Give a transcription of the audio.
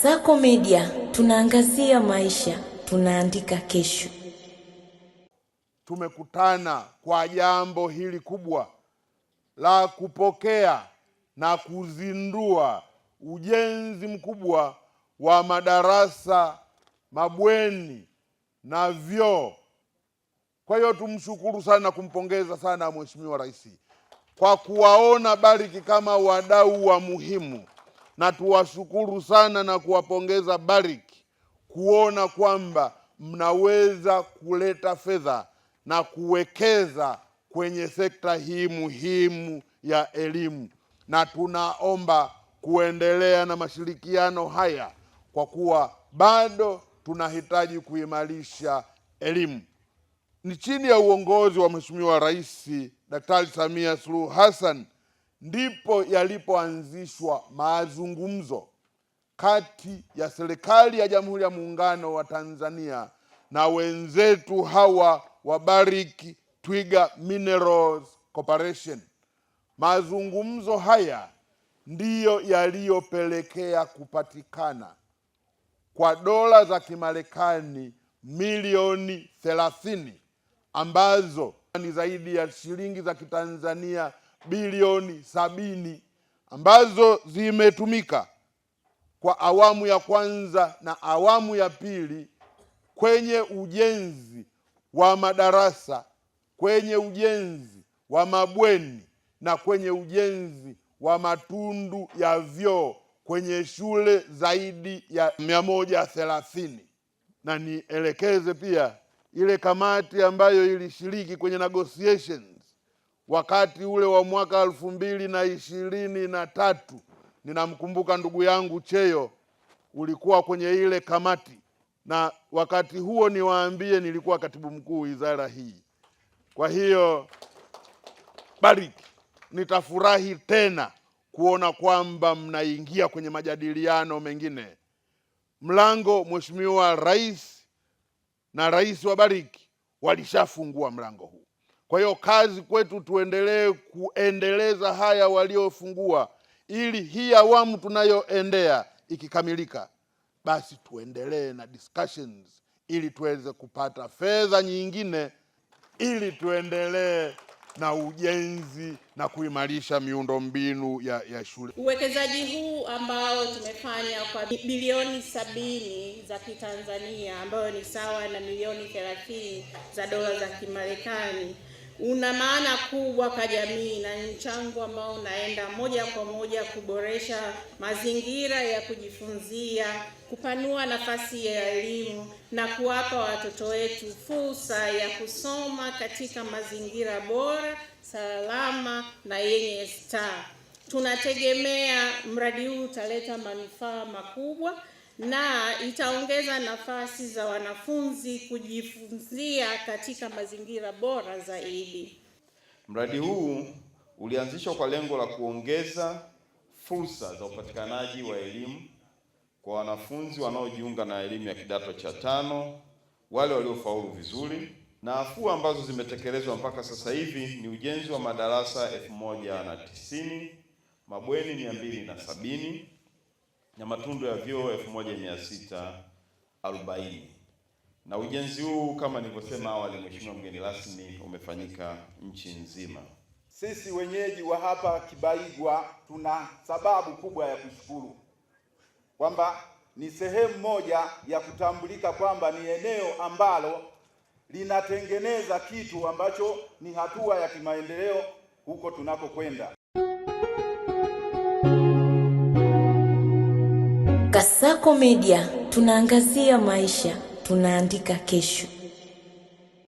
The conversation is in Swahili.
Kasako Media, tunaangazia maisha, tunaandika kesho. Tumekutana kwa jambo hili kubwa la kupokea na kuzindua ujenzi mkubwa wa madarasa, mabweni na vyoo. Kwa hiyo tumshukuru sana, kumpongeza sana Mheshimiwa Rais kwa kuwaona Barrick kama wadau wa muhimu, na tuwashukuru sana na kuwapongeza Barrick kuona kwamba mnaweza kuleta fedha na kuwekeza kwenye sekta hii muhimu ya elimu, na tunaomba kuendelea na mashirikiano haya kwa kuwa bado tunahitaji kuimarisha elimu. Ni chini ya uongozi wa Mheshimiwa Rais Daktari Samia Suluhu Hassan ndipo yalipoanzishwa mazungumzo kati ya serikali ya Jamhuri ya Muungano wa Tanzania na wenzetu hawa wa Barrick Twiga Minerals Corporation. Mazungumzo haya ndiyo yaliyopelekea kupatikana kwa dola za Kimarekani milioni 30 ambazo ni zaidi ya shilingi za Kitanzania bilioni 70 ambazo zimetumika kwa awamu ya kwanza na awamu ya pili kwenye ujenzi wa madarasa, kwenye ujenzi wa mabweni na kwenye ujenzi wa matundu ya vyoo kwenye shule zaidi ya 130. Na nielekeze pia ile kamati ambayo ilishiriki kwenye negotiations wakati ule wa mwaka 2023. Ninamkumbuka ndugu yangu Cheyo, ulikuwa kwenye ile kamati, na wakati huo niwaambie nilikuwa katibu mkuu wizara hii. Kwa hiyo Barrick, nitafurahi tena kuona kwamba mnaingia kwenye majadiliano mengine. Mlango Mheshimiwa Rais na Rais wa Barrick walishafungua mlango huu. Kwa hiyo kazi kwetu tuendelee kuendeleza haya waliofungua, ili hii awamu tunayoendea ikikamilika, basi tuendelee na discussions ili tuweze kupata fedha nyingine ili tuendelee na ujenzi na kuimarisha miundombinu ya shule. Uwekezaji huu ambao tumefanya kwa bilioni 70 za Kitanzania, ambayo ni sawa na milioni 30 za dola za Kimarekani, una maana kubwa kwa jamii na mchango ambao unaenda moja kwa moja kuboresha mazingira ya kujifunzia, kupanua nafasi ya elimu na kuwapa watoto wetu fursa ya kusoma katika mazingira bora, salama na yenye staha. Tunategemea mradi huu utaleta manufaa makubwa na itaongeza nafasi za wanafunzi kujifunzia katika mazingira bora zaidi. Mradi huu ulianzishwa kwa lengo la kuongeza fursa za upatikanaji wa elimu kwa wanafunzi wanaojiunga na elimu ya kidato cha 5, wale waliofaulu vizuri, na afua ambazo zimetekelezwa mpaka sasa hivi ni ujenzi wa madarasa 1090, mabweni 270 na matundu ya vyoo 1640. Na ujenzi huu kama nilivyosema awali, Mheshimiwa mgeni rasmi, umefanyika nchi nzima. Sisi wenyeji wa hapa Kibaigwa tuna sababu kubwa ya kushukuru kwamba ni sehemu moja ya kutambulika kwamba ni eneo ambalo linatengeneza kitu ambacho ni hatua ya kimaendeleo huko tunakokwenda. Kasako Media, tunaangazia maisha, tunaandika kesho.